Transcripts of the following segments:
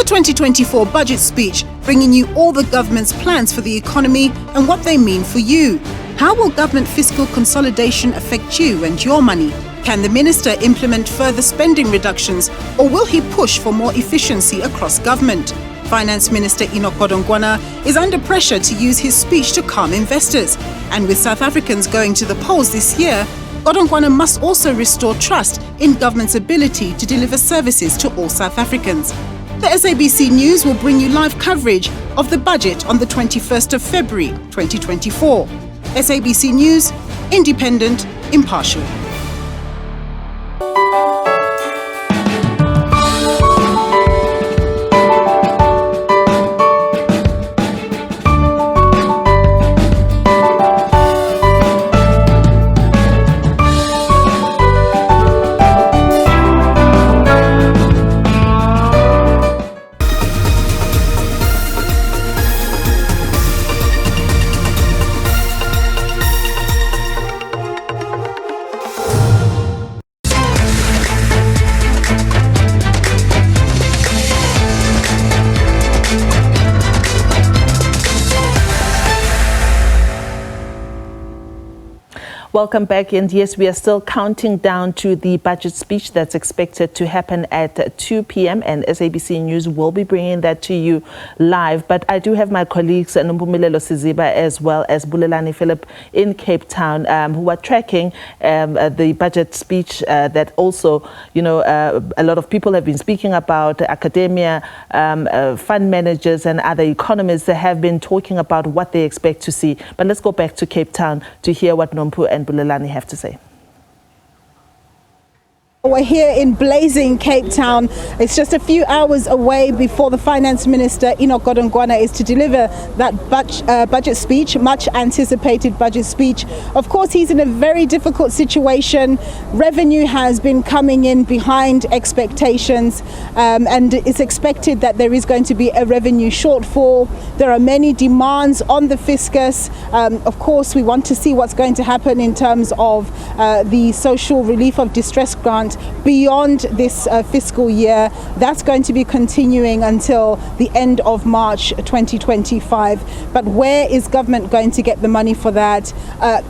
the 2024 budget speech, bringing you all the government's plans for the economy and what they mean for you. How will government fiscal consolidation affect you and your money? Can the minister implement further spending reductions, or will he push for more efficiency across government? Finance Minister Enoch Godongwana is under pressure to use his speech to calm investors. And with South Africans going to the polls this year, Godongwana must also restore trust in government's ability to deliver services to all South Africans. The SABC News will bring you live coverage of the budget on the 21st of February 2024. SABC News, independent, impartial. Welcome back, and yes, we are still counting down to the budget speech that's expected to happen at 2 p.m. and SABC News will be bringing that to you live. But I do have my colleagues Nompumelelo, Siziba, as well as Bulelani, Phillip in Cape Town, who are tracking the budget speech that also, a lot of people have been speaking about. Academia, fund managers and other economists have been talking about what they expect to see. But let's go back to Cape Town to hear what Nompu and Bulelani have to say. We're here in blazing Cape Town. It's just a few hours away before the Finance Minister Enoch Godongwana is to deliver that budget speech, much anticipated budget speech. Of course, he's in a very difficult situation. Revenue has been coming in behind expectations, and it's expected that there is going to be a revenue shortfall. There are many demands on the fiscus. Of course, we want to see what's going to happen in terms of the social relief of distress grant beyond this fiscal year. That's going to be continuing until the end of March 2025. But where is government going to get the money for that?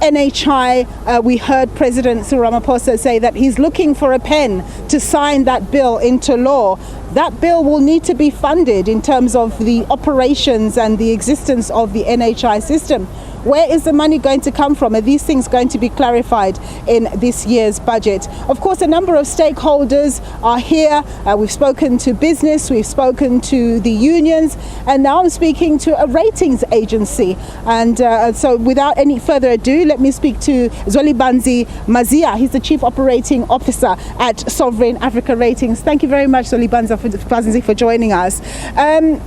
NHI, we heard President Cyril Ramaphosa say that he's looking for a pen to sign that bill into law. That bill will need to be funded in terms of the operations and the existence of the NHI system. Where is the money going to come from? Are these things going to be clarified in this year's budget? Of course, a number of stakeholders are here. We've spoken to business, we've spoken to the unions, and now I'm speaking to a ratings agency. And so without any further ado, let me speak to Zolibanzi Mazia. He's the Chief Operating Officer at Sovereign Africa Ratings. Thank you very much, Zolibanzi, for joining us.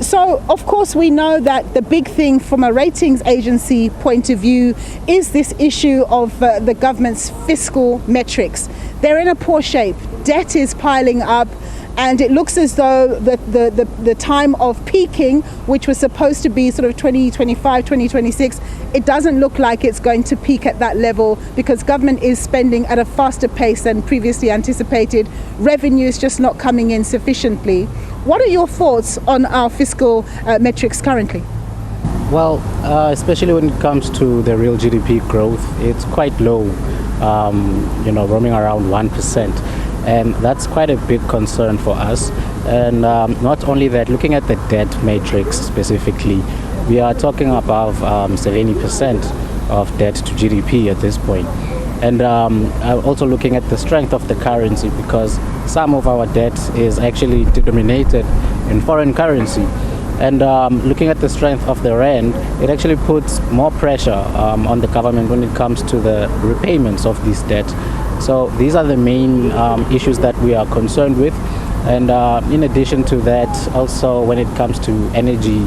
So, of course, we know that the big thing from a ratings agency point of view is this issue of the government's fiscal metrics. They're in a poor shape. Debt is piling up, and it looks as though the time of peaking, which was supposed to be sort of 2025, 2026, it doesn't look like it's going to peak at that level because government is spending at a faster pace than previously anticipated. Revenue is just not coming in sufficiently. What are your thoughts on our fiscal metrics currently? Well, especially when it comes to the real GDP growth, it's quite low, roaming around 1%. And that's quite a big concern for us. And not only that, looking at the debt matrix specifically, we are talking about 70% of debt to GDP at this point. And also looking at the strength of the currency, because some of our debt is actually denominated in foreign currency. And looking at the strength of the rand, it actually puts more pressure on the government when it comes to the repayments of this debt. So these are the main issues that we are concerned with. And in addition to that, also when it comes to energy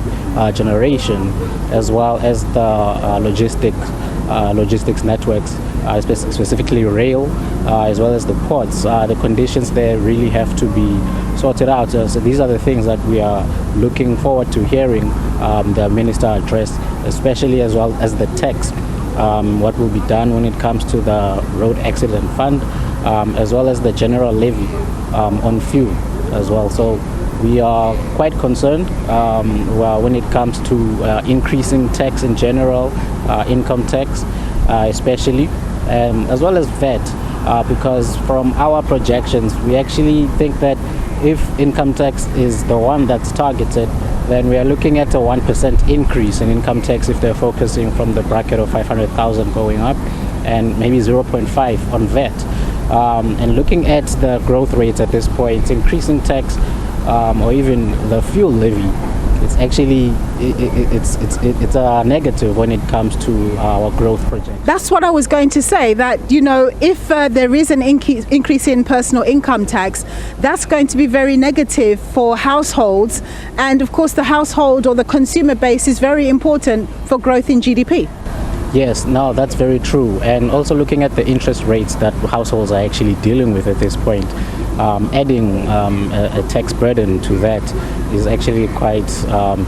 generation, as well as the logistics networks, specifically rail, as well as the ports, the conditions there really have to be sorted out. So these are the things that we are looking forward to hearing the minister address, especially as well as the tax, what will be done when it comes to the road accident fund, as well as the general levy on fuel as well. So we are quite concerned when it comes to increasing tax in general, income tax especially, as well as VAT, because from our projections, we actually think that if income tax is the one that's targeted, then we are looking at a 1% increase in income tax if they're focusing from the bracket of 500,000 going up, and maybe 0.5 on VAT. And looking at the growth rates at this point, increasing tax or even the fuel levy, it's actually it's a negative when it comes to our growth project. That's what I was going to say, that, you know, if there is an increase in personal income tax, that's going to be very negative for households. And of course, the household or the consumer base is very important for growth in GDP. Yes, no, that's very true. And also looking at the interest rates that households are actually dealing with at this point, adding a tax burden to that is actually quite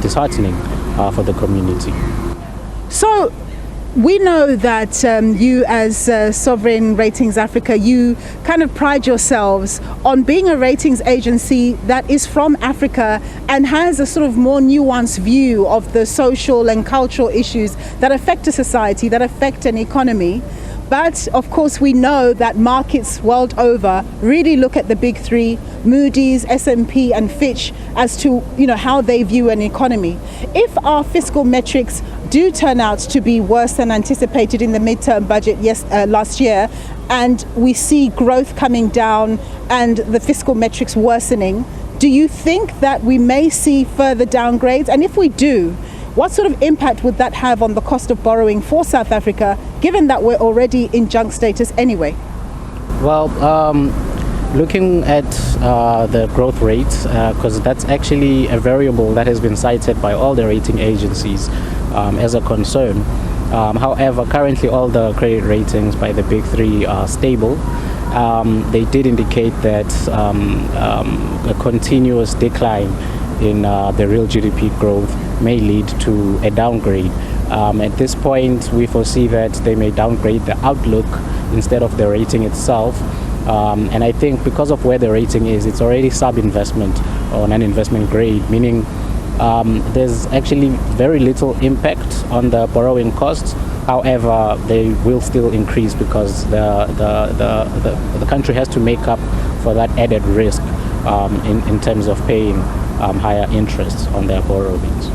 disheartening for the community. So we know that you as Sovereign Ratings Africa, you kind of pride yourselves on being a ratings agency that is from Africa and has a sort of more nuanced view of the social and cultural issues that affect a society, that affect an economy. But of course, we know that markets world over really look at the big three, Moody's, S&P and Fitch, as to, you know, how they view an economy. If our fiscal metrics do turn out to be worse than anticipated in the midterm budget last year, and we see growth coming down and the fiscal metrics worsening, do you think that we may see further downgrades? And if we do, what sort of impact would that have on the cost of borrowing for South Africa, given that we're already in junk status anyway? Well, looking at the growth rates, because that's actually a variable that has been cited by all the rating agencies as a concern. However, currently all the credit ratings by the big three are stable. They did indicate that a continuous decline in the real GDP growth may lead to a downgrade. At this point, we foresee that they may downgrade the outlook instead of the rating itself. And I think because of where the rating is, it's already sub-investment or non-investment grade, meaning there's actually very little impact on the borrowing costs. However, they will still increase because the country has to make up for that added risk in terms of paying higher interest on their borrowings.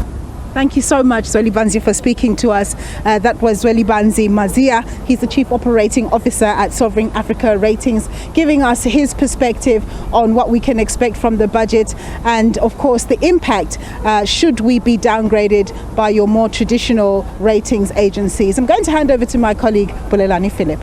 Thank you so much, Zwelibanzi, for speaking to us. That was Zwelibanzi Mazia. He's the Chief Operating Officer at Sovereign Africa Ratings, giving us his perspective on what we can expect from the budget and, of course, the impact should we be downgraded by your more traditional ratings agencies. I'm going to hand over to my colleague, Bulelani Phillip.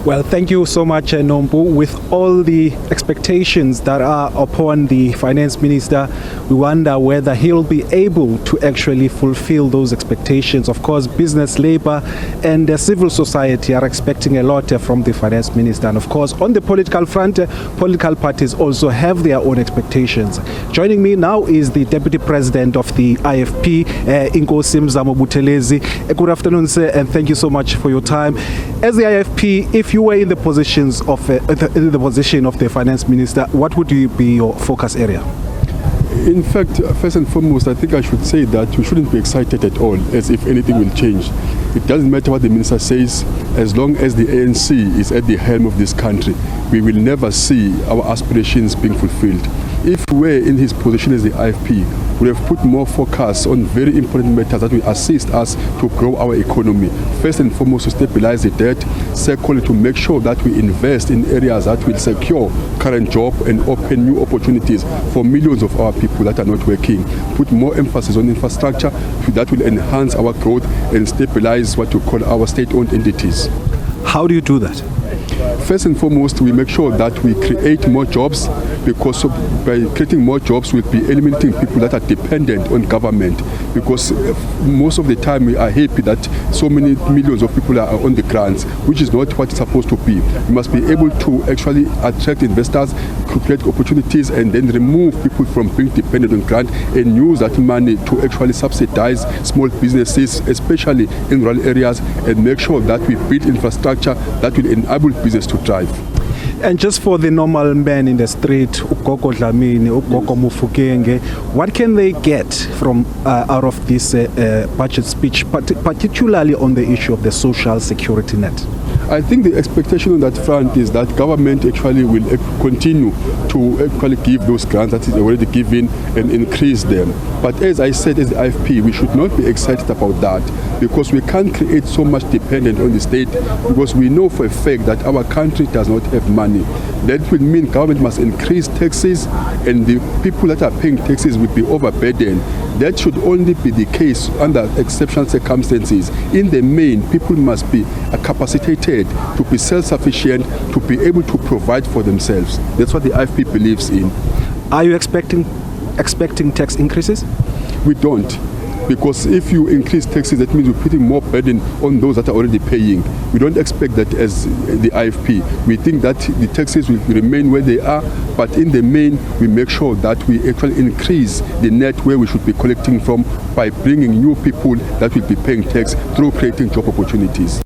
Well, thank you so much, Nompu. With all the expectations that are upon the Finance Minister, we wonder whether he'll be able to actually fulfill those expectations. Of course, business, labor, and civil society are expecting a lot from the Finance Minister. And of course, on the political front, political parties also have their own expectations. Joining me now is the Deputy President of the IFP, Inkosi Mzamo Buthelezi. Good afternoon, sir, and thank you so much for your time. As the IFP, if you were in the position of the Finance Minister, what would be your focus area? In fact, first and foremost, I think I should say that we shouldn't be excited at all, as if anything will change. It doesn't matter what the minister says, as long as the ANC is at the helm of this country, we will never see our aspirations being fulfilled. If we were in his position as the IFP, we have put more focus on very important matters that will assist us to grow our economy. First and foremost, to stabilize the debt. Secondly, to make sure that we invest in areas that will secure current job and open new opportunities for millions of our people that are not working. Put more emphasis on infrastructure that will enhance our growth and stabilize what we call our state-owned entities. How do you do that? First and foremost, we make sure that we create more jobs, because by creating more jobs, we'll be eliminating people that are dependent on government. Because most of the time we are happy that so many millions of people are on the grants, which is not what it's supposed to be. We must be able to actually attract investors, create opportunities, and then remove people from being dependent on grant and use that money to actually subsidize small businesses, especially in rural areas, and make sure that we build infrastructure that will enable business to thrive. And just for the normal man in the street, Ugogo Dlamini, Ugogo Mufukenge, what can they get from out of this budget speech, particularly on the issue of the social security net? I think the expectation on that front is that government actually will continue to actually give those grants that is already given and increase them. But as I said, as the IFP, we should not be excited about that, because we can't create so much dependence on the state, because we know for a fact that our country does not have money. That will mean government must increase taxes, and the people that are paying taxes will be overburdened. That should only be the case under exceptional circumstances. In the main, people must be capacitated to be self-sufficient, to be able to provide for themselves. That's what the IFP believes in. Are you expecting tax increases? We don't. Because if you increase taxes, that means you're putting more burden on those that are already paying. We don't expect that as the IFP. We think that the taxes will remain where they are, but in the main, we make sure that we actually increase the net where we should be collecting from by bringing new people that will be paying tax through creating job opportunities.